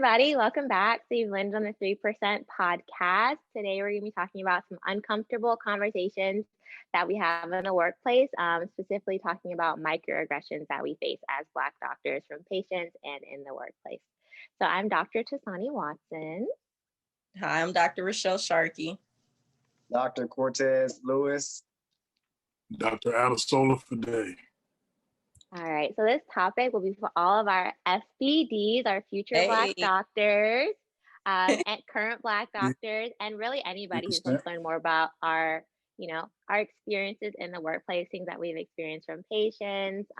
everybody. Welcome back. So you've landed on the 3% podcast. Today, we're going to be talking about some uncomfortable conversations that we have in the workplace, specifically talking about microaggressions that we face as Black doctors from patients and in the workplace. So I'm Dr. Tasani Watson. Hi, I'm Dr. Rochelle Sharkey. Dr. Cortez Lewis. Dr. Adesola Fide. All right, so this topic will be for all of our FBDs, our future Black doctors, and current Black doctors, and really anybody who wants to learn more about our experiences in the workplace, things that we've experienced from patients.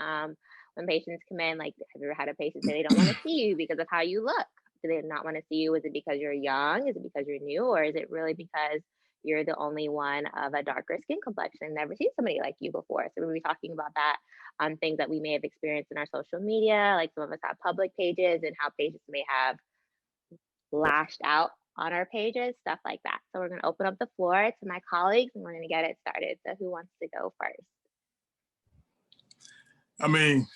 When patients come in, like, have you ever had a patient say they don't want to see you because of how you look? Do they not want to see you? Is it because you're young? Is it because you're new? Or is it really because you're the only one of a darker skin complexion? Never seen somebody like you before. So we'll be talking about that, things that we may have experienced in our social media, like some of us have public pages and how patients may have lashed out on our pages, stuff like that. So we're going to open up the floor to my colleagues and we're going to get it started. So who wants to go first? I mean,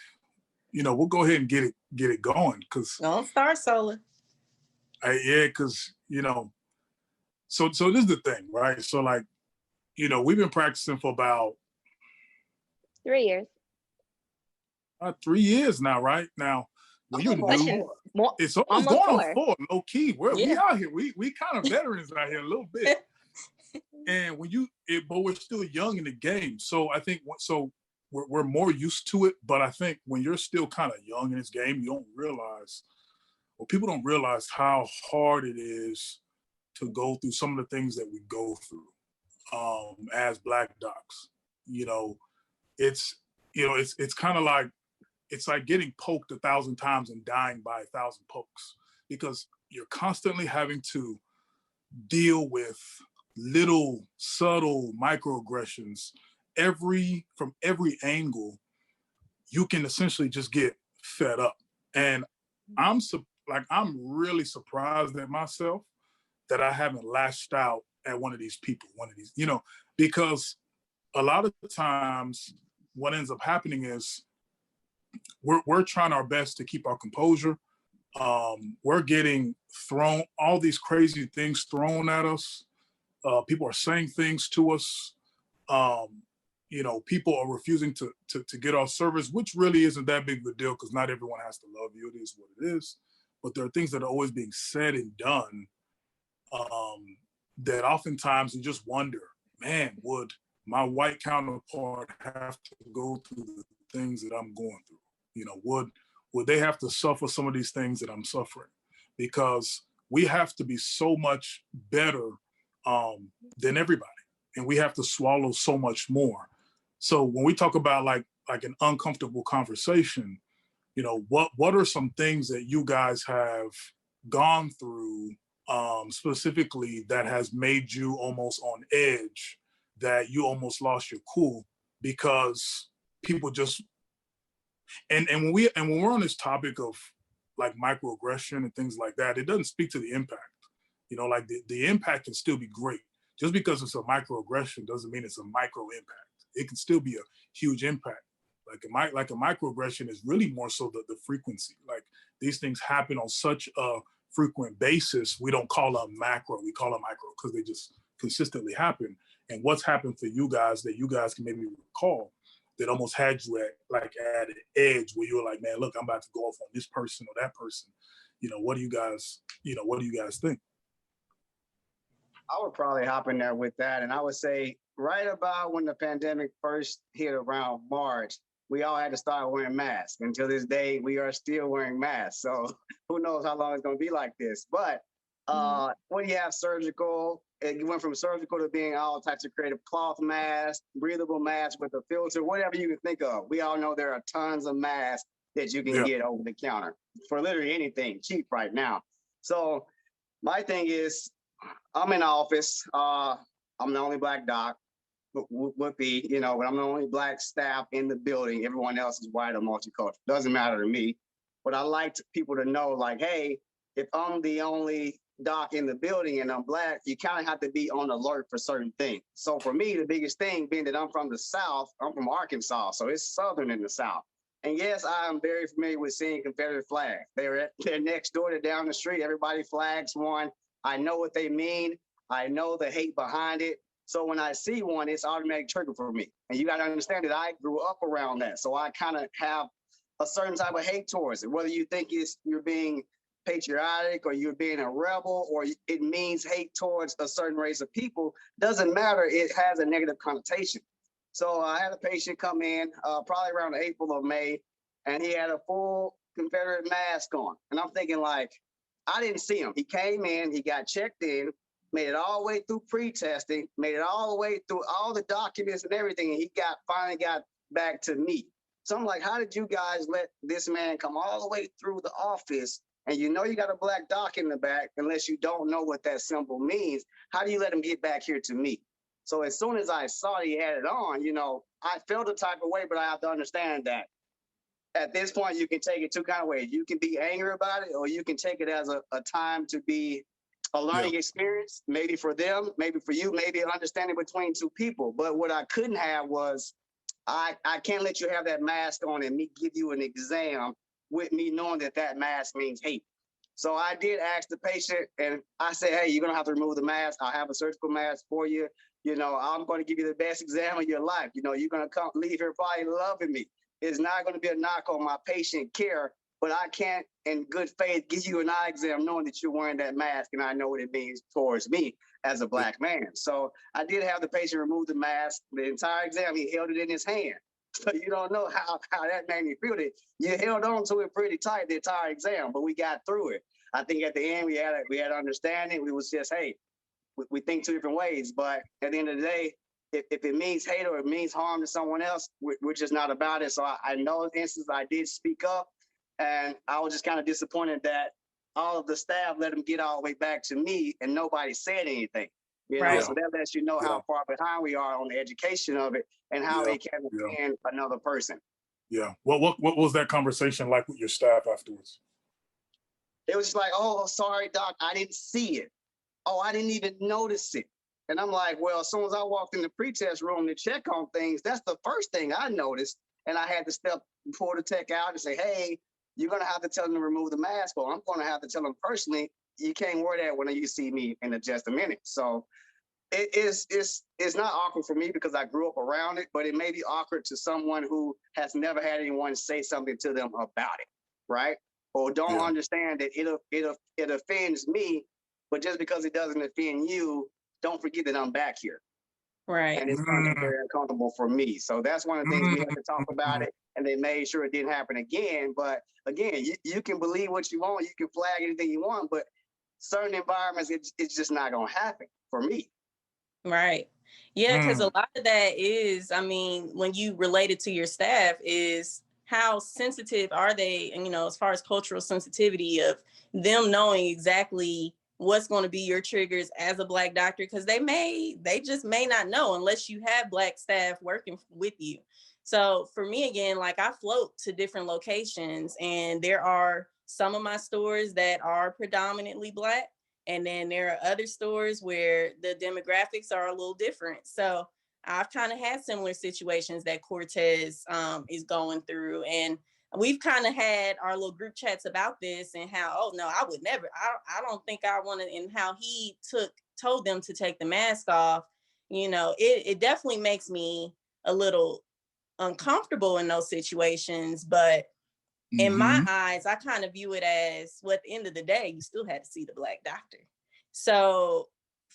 we'll go ahead and get it going, because don't start solo. Because so this is the thing, right? So, like, we've been practicing for about 3 years. 3 years now, right? Now, when you're new, it's almost going on 4, low key. We out here. We kind of veterans out here a little bit. And but we're still young in the game. So I think we're more used to it. But I think when you're still kind of young in this game, people don't realize how hard it is to go through some of the things that we go through as Black docs. It's kind of like, it's like getting poked 1,000 times and dying by 1,000 pokes, because you're constantly having to deal with little subtle microaggressions from every angle. You can essentially just get fed up. And I'm really surprised at myself that I haven't lashed out at one of these people, because a lot of the times what ends up happening is we're trying our best to keep our composure. We're getting thrown all these crazy things thrown at us. People are saying things to us. People are refusing to get our service, which really isn't that big of a deal, because not everyone has to love you. It is what it is. But there are things that are always being said and done that oftentimes you just wonder, man, would my white counterpart have to go through the things that I'm going through? Would they have to suffer some of these things that I'm suffering? Because we have to be so much better than everybody, and we have to swallow so much more. So when we talk about like an uncomfortable conversation, what are some things that you guys have gone through specifically that has made you almost on edge, that you almost lost your cool because people just and when we're on this topic of like microaggression and things like that, it doesn't speak to the impact. Like the impact can still be great. Just because it's a microaggression doesn't mean it's a micro impact. It can still be a huge impact. Like a microaggression is really more so the frequency. Like, these things happen on such a frequent basis, we don't call them macro, we call them micro, because they just consistently happen. And what's happened for you guys that you guys can maybe recall that almost had you at an edge where you were like, man, look, I'm about to go off on this person or that person. What do you guys think? I would probably hop in there with that. And I would say right about when the pandemic first hit around March, we all had to start wearing masks. Until this day, we are still wearing masks. So who knows how long it's going to be like this. But when you have surgical, you went from surgical to being all types of creative cloth masks, breathable masks with a filter, whatever you can think of. We all know there are tons of masks that you can get over the counter for literally anything cheap right now. So my thing is, I'm in office. I'm the only Black doc, would be, but I'm the only Black staff in the building. Everyone else is white or multicultural. Doesn't matter to me. But I like people to know, like, hey, if I'm the only doc in the building and I'm Black, you kind of have to be on alert for certain things. So for me, the biggest thing being that I'm from the South, I'm from Arkansas, so it's Southern in the South. And yes, I am very familiar with seeing Confederate flags. They're next door to down the street. Everybody flags one. I know what they mean. I know the hate behind it. So when I see one, it's automatic trigger for me. And you got to understand that I grew up around that. So I kind of have a certain type of hate towards it. Whether you think you're being patriotic or you're being a rebel or it means hate towards a certain race of people, doesn't matter. It has a negative connotation. So I had a patient come in probably around April or May, and he had a full Confederate mask on. And I'm thinking like, I didn't see him. He came in, he got checked in, made it all the way through pre-testing, made it all the way through all the documents and everything, and he finally got back to me. So I'm like, how did you guys let this man come all the way through the office and you know you got a black doc in the back unless you don't know what that symbol means? How do you let him get back here to me? So as soon as I saw he had it on, I felt a type of way, but I have to understand that at this point, you can take it two kind of ways. You can be angry about it, or you can take it as a time to be a learning experience, maybe for them, maybe for you, maybe an understanding between two people. But what I couldn't have was, I can't let you have that mask on and me give you an exam with me knowing that mask means hate. So I did ask the patient, and I said, hey, you're going to have to remove the mask. I'll have a surgical mask for you. I'm going to give you the best exam of your life. You're going to leave here probably loving me. It's not going to be a knock on my patient care, but I can't, in good faith, give you an eye exam knowing that you're wearing that mask and I know what it means towards me as a black man. So I did have the patient remove the mask. The entire exam, he held it in his hand. So you don't know how that made me feel. That you held on to it pretty tight the entire exam, but we got through it. I think at the end we had understanding. We was just, hey, we think two different ways, but at the end of the day, if it means hate or it means harm to someone else, we're just not about it. So I know in instance I did speak up, and I was just kind of disappointed that all of the staff let him get all the way back to me and nobody said anything. Right. So that lets you know how far behind we are on the education of it and how it can offend another person. Yeah. What was that conversation like with your staff afterwards? It was just like, oh, sorry, doc, I didn't see it. Oh, I didn't even notice it. And I'm like, well, as soon as I walked in the pre-test room to check on things, that's the first thing I noticed. And I had to pull the tech out and say, hey, you're going to have to tell them to remove the mask, or I'm going to have to tell them personally, you can't wear that when you see me in just a minute. So it's not awkward for me because I grew up around it, but it may be awkward to someone who has never had anyone say something to them about it, right? Or don't understand that it offends me, but just because it doesn't offend you, don't forget that I'm back here. Right. And it's going to be very uncomfortable for me. So that's one of the things we had to talk about it. And they made sure it didn't happen again. But again, you can believe what you want. You can flag anything you want. But certain environments, it's just not going to happen for me. Right. Yeah, because a lot of that is, I mean, when you relate it to your staff, is how sensitive are they, and as far as cultural sensitivity of them knowing exactly what's going to be your triggers as a Black doctor, because they just may not know unless you have Black staff working with you. So for me, again, like I float to different locations, and there are some of my stores that are predominantly Black. And then there are other stores where the demographics are a little different. So I've kind of had similar situations that Cortez is going through. And we've kind of had our little group chats about this and how, oh, no, I would never. I don't think I want to. And how he told them to take the mask off. It definitely makes me a little uncomfortable in those situations. But in my eyes, I kind of view it as, well, at the end of the day, you still had to see the Black doctor. So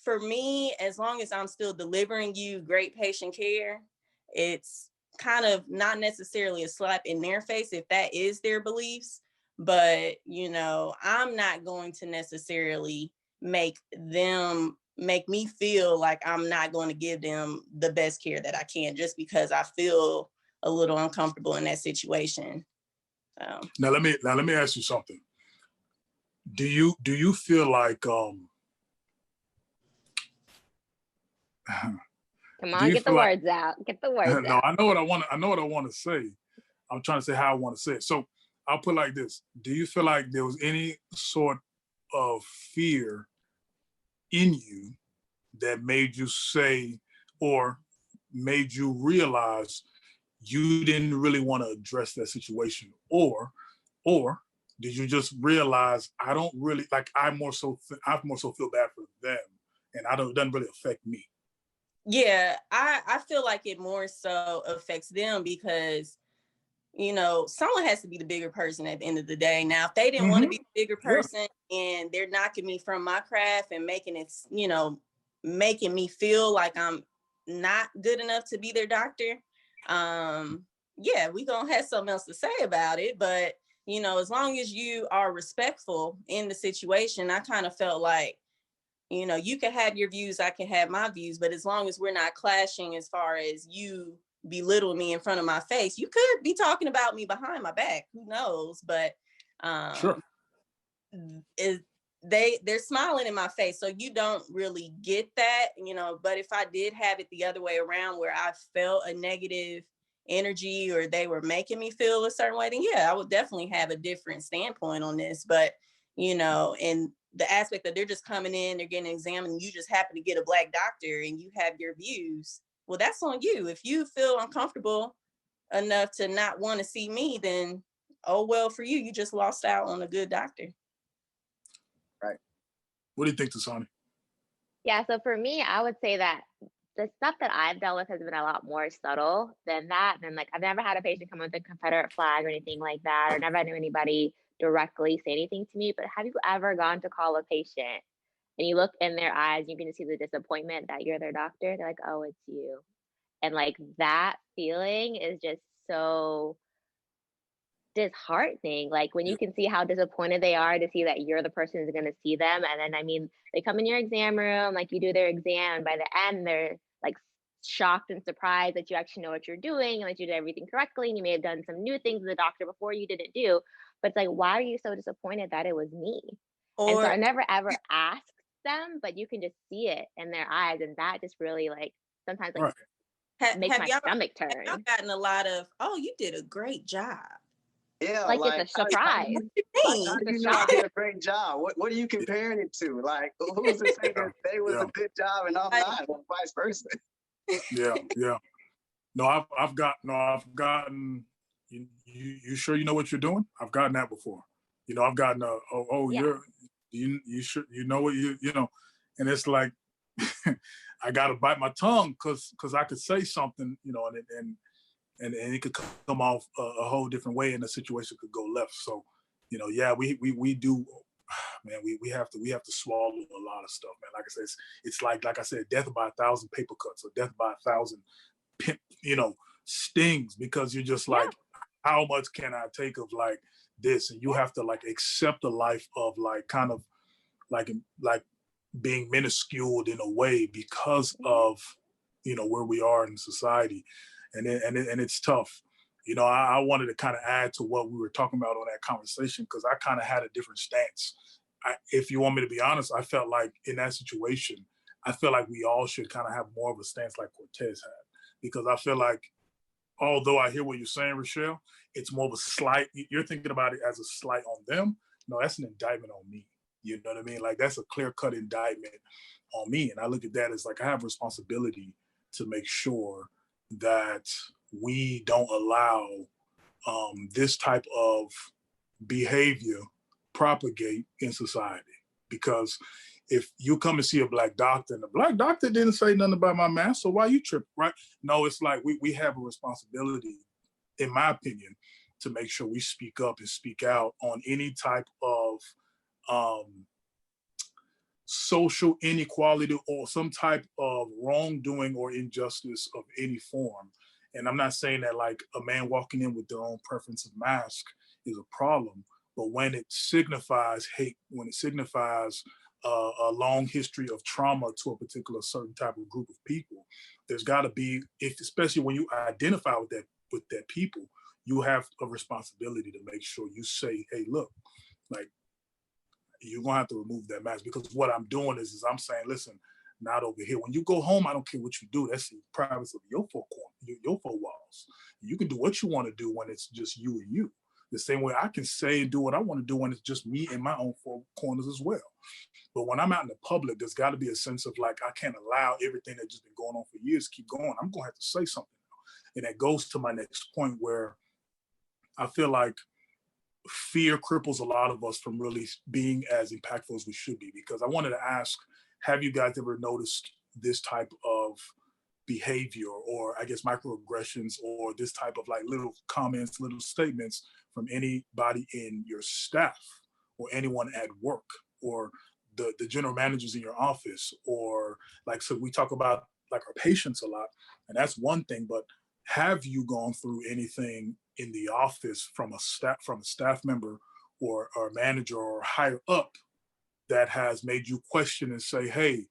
for me, as long as I'm still delivering you great patient care, it's kind of not necessarily a slap in their face if that is their beliefs. But, I'm not going to necessarily make me feel like I'm not going to give them the best care that I can just because I feel a little uncomfortable in that situation. Now let me ask you something. Do you feel like come on, get the words out. Get the words no, out. I know what I want to say. I'm trying to say how I want to say it. So I'll put it like this. Do you feel like there was any sort of fear in you that made you say or made you realize you didn't really want to address that situation, or did you just realize I don't really like I more so feel bad for them, and it doesn't really affect me. Yeah, I feel like it more so affects them because, you know, someone has to be the bigger person at the end of the day. Now, if they didn't want to be the bigger person and they're knocking me from my craft and making it, you know, making me feel like I'm not good enough to be their doctor, yeah, we gonna have something else to say about it. But, you know, as long as you are respectful in the situation, I kind of felt like, you know, you can have your views, I can have my views, but as long as we're not clashing as far as you belittle me in front of my face, you could be talking about me behind my back, who knows? But Sure. They're smiling in my face, so you don't really get that, you know. But if I did have it the other way around, where I felt a negative energy or they were making me feel a certain way, then yeah, I would definitely have a different standpoint on this. But, you know, and the aspect that they're just coming in, they're getting examined, and you just happen to get a Black doctor and you have your views, well, that's on you. If you feel uncomfortable enough to not want to see me, then oh well for you. You just lost out on a good doctor. Right. What do you think, Tasani? Yeah, so for me, I would say that the stuff that I've dealt with has been a lot more subtle than that. And like, I've never had a patient come with a Confederate flag or anything like that, or never knew anybody directly say anything to me. But have you ever gone to call a patient and you look in their eyes, you can see the disappointment that you're their doctor? They're like, oh, it's you. And like that feeling is just so disheartening. Like when you can see how disappointed they are to see that you're the person who's going to see them. And then, I mean, they come in your exam room, like you do their exam. By the end, they're like shocked and surprised that you actually know what you're doing and that you did everything correctly. And you may have done some new things as a doctor before you didn't do. But it's like, why are you so disappointed that it was me? And so Or I never ever asked them, but you can just see it in their eyes. And that just really like sometimes like makes my stomach turn. Have y'all gotten a lot of, oh, you did a great job? Yeah, like it's a surprise. How do you know I did a great job? What are you comparing it to? Like, who's to say that they was a good job and I'm not, or vice versa? Yeah. No, I've gotten. You sure you know what you're doing? I've gotten that before. You know, I've gotten you know what you know, and it's like I got to bite my tongue because I could say something, you know, and it could come off a whole different way, and the situation could go left. So, you know, yeah, we do, man. We have to swallow a lot of stuff, man. Like I said, it's like I said, death by 1,000 paper cuts or death by 1,000, you know, stings, because you're just like, how much can I take of like this? And you have to like accept a life of like kind of like being minusculed in a way because of, you know, where we are in society. And it's tough. You know, I wanted to kind of add to what we were talking about on that conversation, because I kind of had a different stance. If you want me to be honest, I felt like in that situation, I feel like we all should kind of have more of a stance like Cortez had, because I feel like, although I hear what you're saying, Rochelle, it's more of a slight. You're thinking about it as a slight on them. No, that's an indictment on me. You know what I mean? Like, that's a clear-cut indictment on me. And I look at that as like, I have responsibility to make sure that we don't allow this type of behavior propagate in society. Because if you come and see a Black doctor and the Black doctor didn't say nothing about my mask, so why you tripping, right? No, it's like we have a responsibility, in my opinion, to make sure we speak up and speak out on any type of social inequality or some type of wrongdoing or injustice of any form. And I'm not saying that like a man walking in with their own preference of mask is a problem, but when it signifies hate, when it signifies a long history of trauma to a particular certain type of group of people, there's got to be, especially when you identify with that people, you have a responsibility to make sure you say, hey, look, like, you're gonna have to remove that mask, because what I'm doing is I'm saying, listen, not over here. When you go home, I don't care what you do. That's the privacy of your four corners, your four walls. You can do what you want to do when it's just you and you. The same way I can say and do what I want to do when it's just me and my own four corners as well. But when I'm out in the public, there's got to be a sense of like, I can't allow everything that's just been going on for years to keep going. I'm gonna have to say something. And that goes to my next point, where I feel like fear cripples a lot of us from really being as impactful as we should be. Because I wanted to ask, have you guys ever noticed this type of behavior, or I guess microaggressions, or this type of like little comments, little statements from anybody in your staff, or anyone at work, or the general managers in your office, or like, so we talk about like our patients a lot, and that's one thing, but have you gone through anything in the office from a staff member, or a manager, or higher up, that has made you question and say, hey,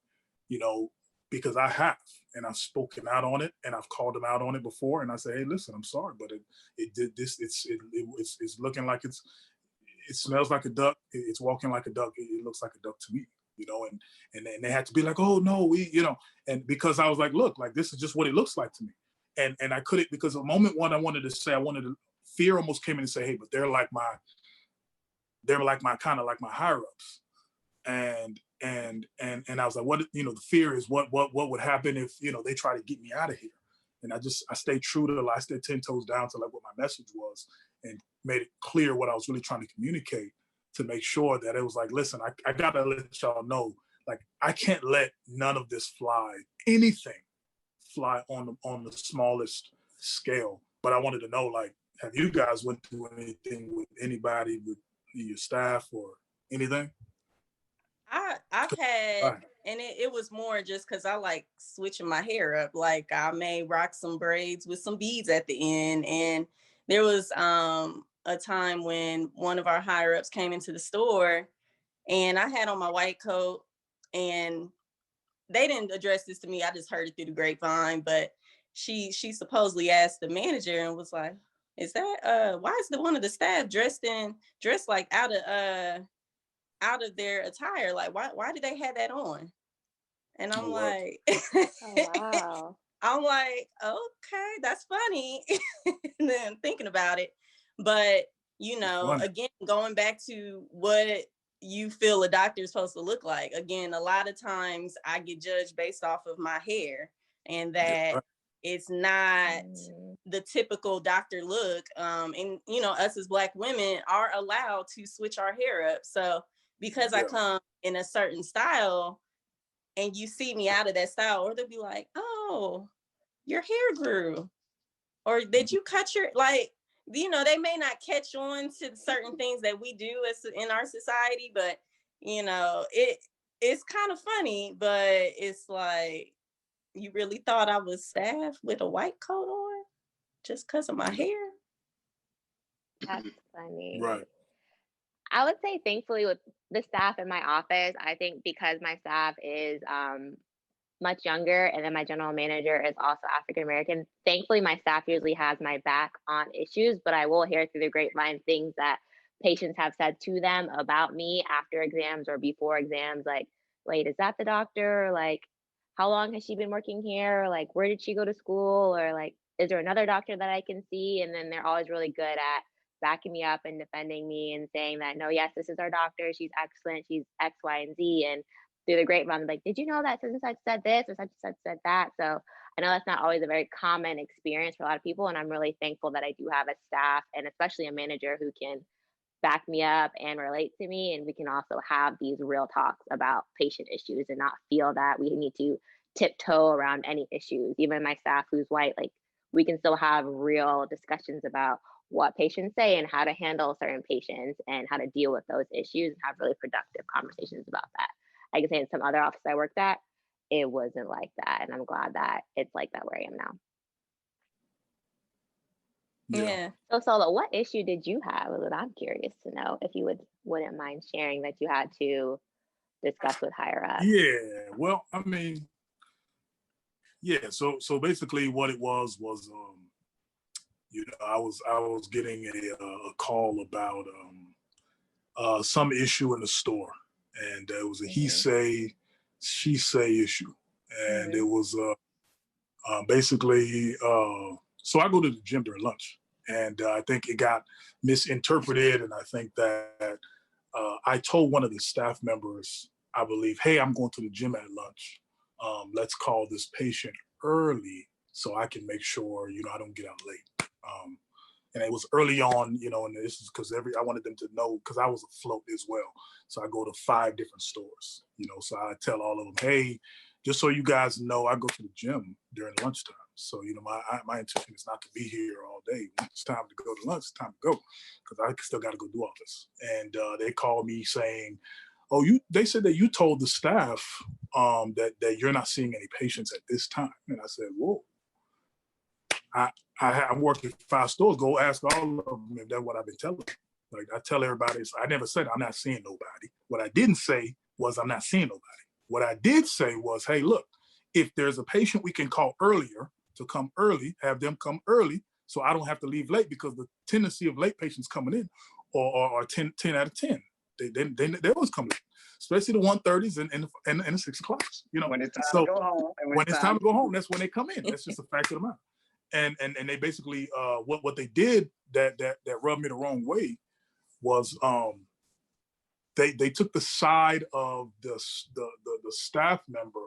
you know, because I have, and I've spoken out on it, and I've called them out on it before, and I say, hey, listen, I'm sorry, but it did this, it's looking like it smells like a duck, it's walking like a duck, it looks like a duck to me, you know, and they had to be like, oh no, we, you know, and because I was like, look, like this is just what it looks like to me, and I couldn't, because the moment one I wanted to say, fear almost came in and say, hey, but they're like my kind of like my higher ups, and I was like, what, you know, the fear is what would happen if, you know, they try to get me out of here. And I stayed true to I stayed 10 toes down to like what my message was, and made it clear what I was really trying to communicate, to make sure that it was like, listen, I gotta let y'all know, like, I can't let none of this fly, anything fly on the smallest scale. But I wanted to know, like, have you guys went through anything with anybody, with your staff or anything? I've had, and it was more just because I like switching my hair up. Like I may rock some braids with some beads at the end. And there was a time when one of our higher ups came into the store, and I had on my white coat, and they didn't address this to me. I just heard it through the grapevine. But she supposedly asked the manager and was like, is that why is the one of the staff dressed like out of their attire? Like, why did they have that on? And I'm like, oh, wow. I'm like, okay, that's funny. And then thinking about it, but you know, again, going back to what you feel a doctor is supposed to look like. Again, a lot of times I get judged based off of my hair, and that it's not the typical doctor look. And you know, us as Black women are allowed to switch our hair up. So because I come in a certain style and you see me out of that style, or they'll be like, oh, your hair grew, or did you cut your, like, you know, they may not catch on to certain things that we do as in our society, but you know, it's kind of funny, but it's like, you really thought I was staff with a white coat on just because of my hair? That's funny. Right. I would say, thankfully, with the staff in my office, I think because my staff is much younger, and then my general manager is also African American, thankfully my staff usually has my back on issues, but I will hear through the grapevine things that patients have said to them about me after exams or before exams, like, wait, is that the doctor? Like, how long has she been working here? Like, where did she go to school? Or like, is there another doctor that I can see? And then they're always really good at backing me up and defending me and saying that, no, yes, this is our doctor. She's excellent. She's X, Y, and Z. And through the grapevine, like, did you know that such and such said this, or such and such said that? So I know that's not always a very common experience for a lot of people. And I'm really thankful that I do have a staff, and especially a manager, who can back me up and relate to me. And we can also have these real talks about patient issues and not feel that we need to tiptoe around any issues. Even my staff who's white, like, we can still have real discussions about what patients say and how to handle certain patients and how to deal with those issues, and have really productive conversations about that. I can say in some other office I worked at, it wasn't like that. And I'm glad that it's like that where I am now. Yeah. So Solo, what issue did you have? I'm curious to know, if you wouldn't mind sharing, that you had to discuss with higher up. Yeah, well, I mean, yeah. So basically, what it was, you know, I was getting a call about some issue in the store, and it was a he say, she say issue, and it was basically. So I go to the gym during lunch, and I think it got misinterpreted, and I think that I told one of the staff members, I believe, hey, I'm going to the gym at lunch. Let's call this patient early so I can make sure, I don't get out late. And it was early on, and this is because I wanted them to know, because I was afloat as well. So I go to 5 different stores, so I tell all of them, hey, just so you guys know, I go to the gym during lunchtime. So, my intention is not to be here all day. When it's time to go to lunch, it's time to go, because I still got to go do all this. And they called me saying, oh, they said that you told the staff that you're not seeing any patients at this time. And I said, whoa. I'm working 5 stores. Go ask all of them if that's what I've been telling them. Like, I tell everybody, I never said I'm not seeing nobody. What I didn't say was I'm not seeing nobody. What I did say was, hey, look, if there's a patient we can call earlier to come early, have them come early, so I don't have to leave late, because the tendency of late patients coming in are 10 out of 10. They always come late, especially the 1:30s and the 6 o'clocks. When it's time to go home. When it's time to go home, that's when they come in. That's just a fact of the matter. And they basically what they did that rubbed me the wrong way was they took the side of the staff member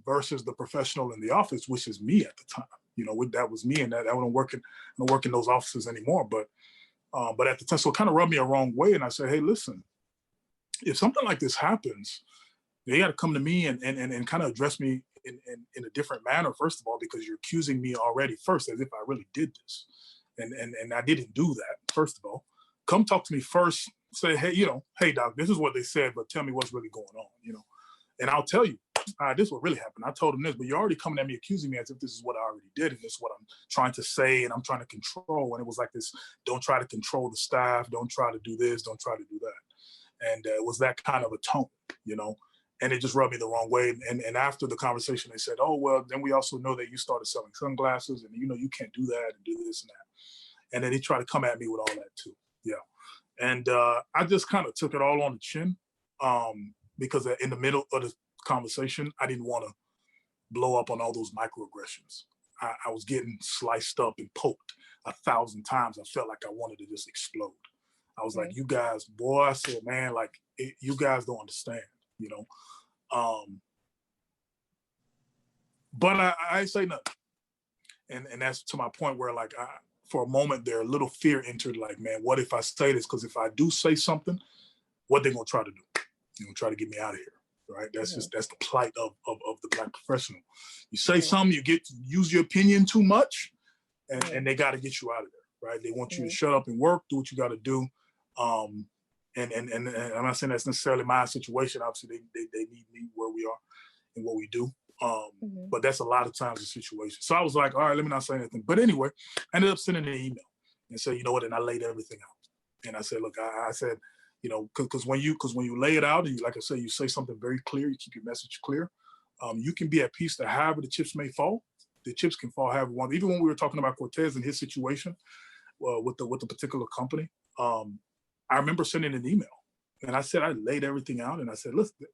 versus the professional in the office, which is me at the time. That was me, and that I don't work in those offices anymore. But at the time, so it kind of rubbed me a wrong way. And I said, hey, listen, if something like this happens, you got to come to me and kind of address me in a different manner, first of all, because you're accusing me already first as if I really did this. And I didn't do that, first of all. Come talk to me first, say, hey, hey, doc, this is what they said, but tell me what's really going on, And I'll tell you, this is what really happened. I told them this, but you're already coming at me accusing me as if this is what I already did, and this is what I'm trying to say, and I'm trying to control. And it was like this, don't try to control the staff, don't try to do this, don't try to do that. And it was that kind of a tone, and it just rubbed me the wrong way. And after the conversation, they said, oh, well, then we also know that you started selling sunglasses, and, you can't do that and do this and that. And then he tried to come at me with all that too. Yeah. And I just kind of took it all on the chin because in the middle of the conversation, I didn't want to blow up on all those microaggressions. I was getting sliced up and poked 1,000 times. I felt like I wanted to just explode. I was like, you guys, boy, I said, man, like, you guys don't understand, But I ain't say nothing. And that's to my point where, like, for a moment there, a little fear entered, like, man, what if I say this? Because if I do say something, what they going to try to do? Try to get me out of here, right? That's that's the plight of the Black professional. You say something, you use your opinion too much, and they got to get you out of there, right? They want you to shut up and work, do what you got to do. And I'm not saying that's necessarily my situation. Obviously, they need me where we are and what we do. But that's a lot of times the situation. So I was like, all right, let me not say anything. But anyway, I ended up sending an email and said, you know what? And I laid everything out. And I said, look, I said, because when you lay it out and like I said, you say something very clear, you keep your message clear. You can be at peace that however the chips may fall, the chips can fall however one. Even when we were talking about Cortez and his situation with the particular company, I remember sending an email. And I said, I laid everything out. And I said, listen,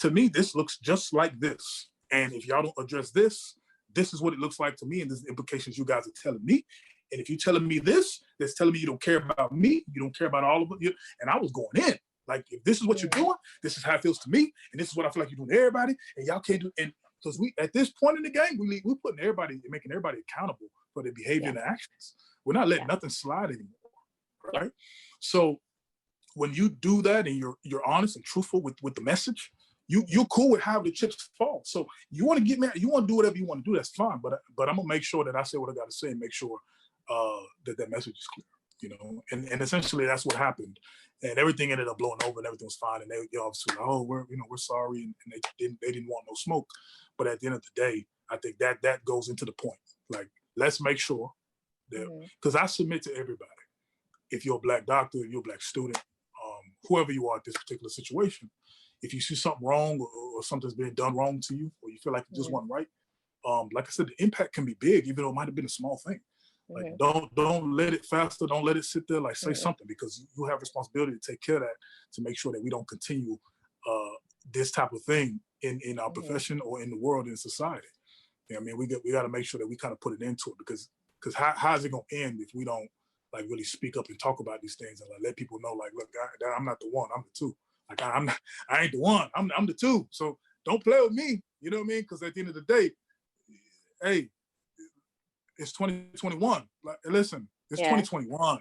to me, this looks just like this. And if y'all don't address this, this is what it looks like to me. And this is the implications you guys are telling me. And if you're telling me this, that's telling me you don't care about me. You don't care about all of it. And I was going in. Like, if this is what you're doing, this is how it feels to me. And this is what I feel like you're doing to everybody. And y'all can't do it. And because we, at this point in the game, we're putting everybody, making everybody accountable for their behavior and actions. We're not letting nothing slide anymore. Right? So when you do that and you're honest and truthful with the message, you're cool with how the chips fall. So you want to get mad, you want to do whatever you want to do, that's fine. But I'm gonna make sure that I say what I got to say and make sure that message is clear, And essentially that's what happened. And everything ended up blowing over and everything was fine. And they obviously like, oh, we're sorry, and they didn't want no smoke. But at the end of the day, I think that goes into the point. Like, let's make sure that, because I submit to everybody. If you're a Black doctor, if you're a Black student, whoever you are at this particular situation, if you see something wrong or something's being done wrong to you, or you feel like it just wasn't right, like I said, the impact can be big, even though it might have been a small thing. Like, don't let it fester, don't let it sit there. Like, say something, because you have responsibility to take care of that, to make sure that we don't continue this type of thing in our profession or in the world, in society. I mean, we got to make sure that we kind of put it into it, because how is it going to end if we don't like really speak up and talk about these things and like let people know, like, look, I'm not the one, I'm the two. Like, I ain't the one, I'm the two. So don't play with me. You know what I mean? Because at the end of the day, hey, it's 2021. Like, listen, it's 2021.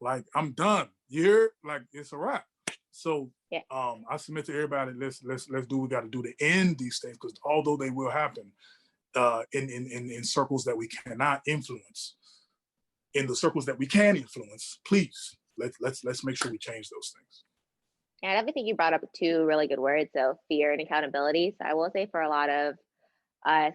Like, I'm done. You're like, it's a wrap. So I submit to everybody, let's do what we got to do to end these things, because although they will happen in circles that we cannot influence, in the circles that we can influence, please let's make sure we change those things. And I think you brought up two really good words, so fear and accountability. So I will say for a lot of us,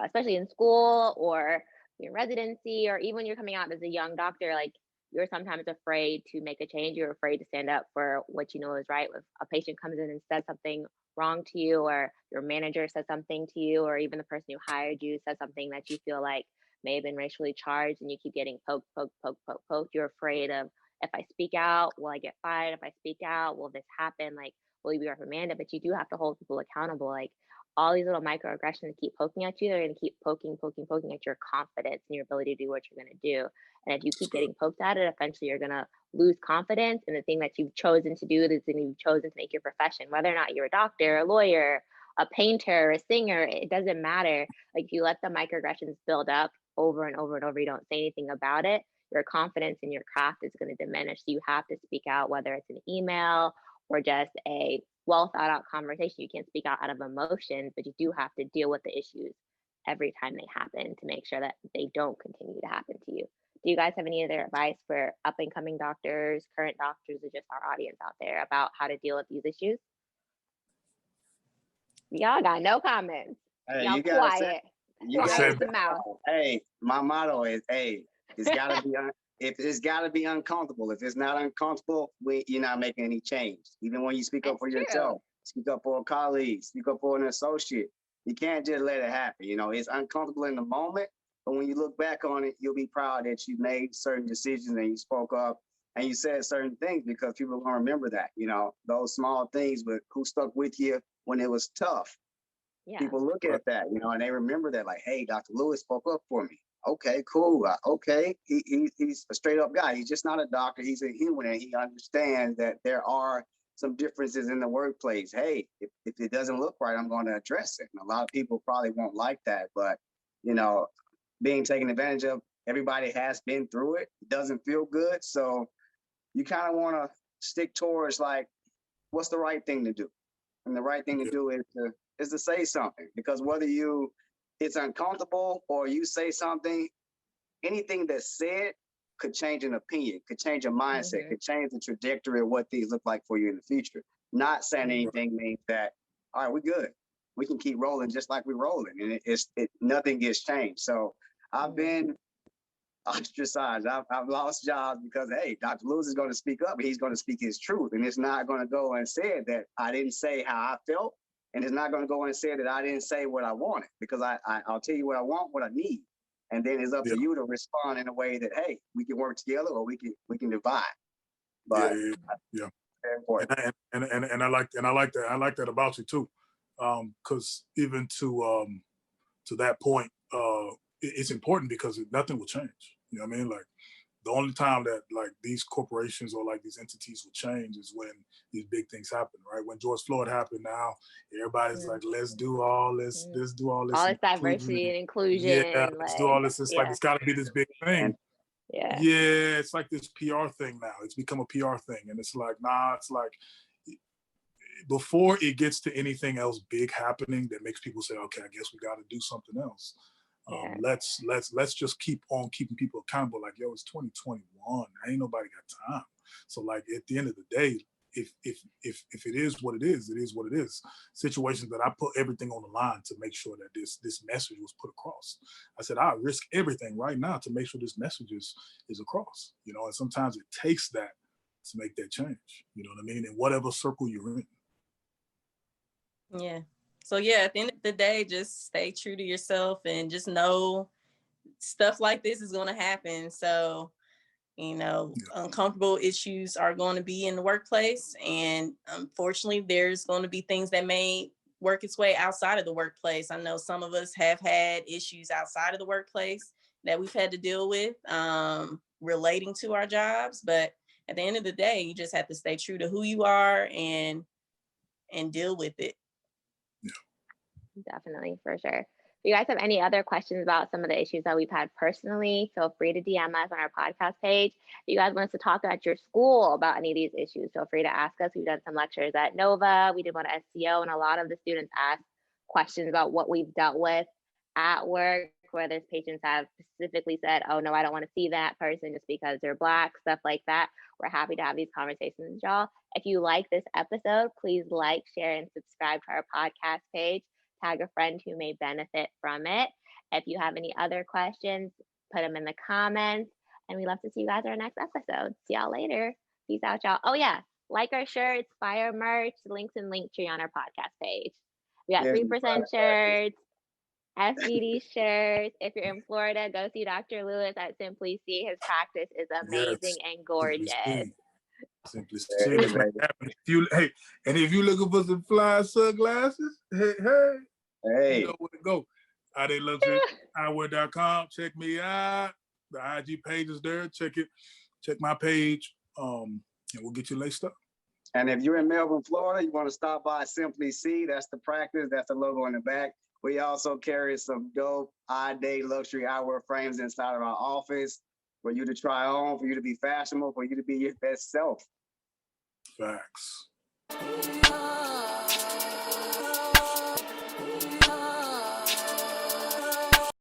especially in school or your residency, or even when you're coming out as a young doctor, like you're sometimes afraid to make a change. You're afraid to stand up for what you know is right. If a patient comes in and says something wrong to you, or your manager says something to you, or even the person who hired you says something that you feel like may have been racially charged, and you keep getting poked, you're afraid of, if I speak out, will I get fired? If I speak out, will this happen? Like, will you be reprimanded? But you do have to hold people accountable. Like, all these little microaggressions keep poking at you, they're going to keep poking at your confidence and your ability to do what you're going to do. And if you keep getting poked at it, eventually you're going to lose confidence in the thing that you've chosen to do, the thing you've chosen to make your profession, whether or not you're a doctor, a lawyer, a painter, a singer, it doesn't matter. Like, if you let the microaggressions build up over and over and over, you don't say anything about it, your confidence in your craft is going to diminish. So you have to speak out, whether it's an email or just a well thought out conversation. You can't speak out of emotions, but you do have to deal with the issues every time they happen to make sure that they don't continue to happen to you. Do you guys have any other advice for up and coming doctors, current doctors, or just our audience out there about how to deal with these issues? Y'all got no comments. Hey, y'all quiet. Quiet the mouth. Hey, my motto is, hey, it's gotta be if it's gotta be uncomfortable. If it's not uncomfortable, you're not making any change. Even when you speak up for yourself, speak up for a colleague, speak up for an associate. You can't just let it happen. You know, it's uncomfortable in the moment, but when you look back on it, you'll be proud that you made certain decisions and you spoke up and you said certain things, because people are gonna remember that. You know, those small things, but who stuck with you when it was tough. Yeah. People look at that, you know, and they remember that, like, hey, Dr. Lewis spoke up for me. Okay, cool. Okay, he's a straight up guy. He's just not a doctor. He's a human, and he understands that there are some differences in the workplace. Hey, if it doesn't look right, I'm going to address it. And a lot of people probably won't like that, but, you know, being taken advantage of, everybody has been through it. It doesn't feel good. So you kind of want to stick towards, like, what's the right thing to do? And the right thing to do is to say something, because whether it's uncomfortable or you say something, anything that's said could change an opinion, could change a mindset, could change the trajectory of what things look like for you in the future. Not saying anything means that, all right, we're good. We can keep rolling just like we're rolling, and nothing gets changed. So I've been ostracized. I've lost jobs because, hey, Dr. Lewis is going to speak up. He's going to speak his truth, and it's not going to go and say that I didn't say how I felt, and it's not going to go and say that I didn't say what I wanted, because I'll tell you what I want, what I need, and then it's up to you to respond in a way that, hey, we can work together or we can divide. But yeah. And I like that. I like that about you too, because even to that point, it's important, because nothing will change. You know what I mean? Like, the only time that, like, these corporations or like these entities will change is when these big things happen, right? When George Floyd happened, now everybody's like, let's do all this, do all this. All this diversity and inclusion. Yeah, let's do all this. It's like, it's got to be this big thing. Yeah, it's like this PR thing now. It's become a PR thing. And it's like, nah, it's like, before it gets to anything else big happening that makes people say, okay, I guess we got to do something else. Let's just keep on keeping people accountable. Like, yo, it's 2021. Ain't nobody got time. So, like, at the end of the day, if it is what it is what it is. Situations that I put everything on the line to make sure that this message was put across. I said, I risk everything right now to make sure this message is across. You know, and sometimes it takes that to make that change. You know what I mean? In whatever circle you're in. Yeah. So yeah, at the end of the day, just stay true to yourself and just know stuff like this is going to happen. So, you know, uncomfortable issues are going to be in the workplace. And unfortunately, there's going to be things that may work its way outside of the workplace. I know some of us have had issues outside of the workplace that we've had to deal with relating to our jobs. But at the end of the day, you just have to stay true to who you are and deal with it. Definitely, for sure. If you guys have any other questions about some of the issues that we've had personally, feel free to DM us on our podcast page. If you guys want us to talk at your school about any of these issues, feel free to ask us. We've done some lectures at Nova. We did one at SCO, and a lot of the students asked questions about what we've dealt with at work, where there's patients have specifically said, oh no, I don't want to see that person just because they're Black, stuff like that. We're happy to have these conversations with y'all. If you like this episode, please like, share, and subscribe to our podcast page. Tag a friend who may benefit from it. If you have any other questions, put them in the comments. And we love to see you guys in our next episode. See y'all later. Peace out, y'all. Oh, yeah. Like our shirts, buy our merch, links in Linktree on our podcast page. We got 3% shirts, FBD shirts. If you're in Florida, go see Dr. Lewis at Simply C. His practice is amazing and gorgeous. Simply see. And if you're looking for some fly sunglasses, hey, you know where to go. ID Luxury, eyewear.com. Check me out. The IG page is there. Check it. Check my page. And we'll get you laced up. And if you're in Melbourne, Florida, you want to stop by Simply C. That's the practice. That's the logo in the back. We also carry some dope all-day luxury eyewear frames inside of our office for you to try on, for you to be fashionable, for you to be your best self. Facts.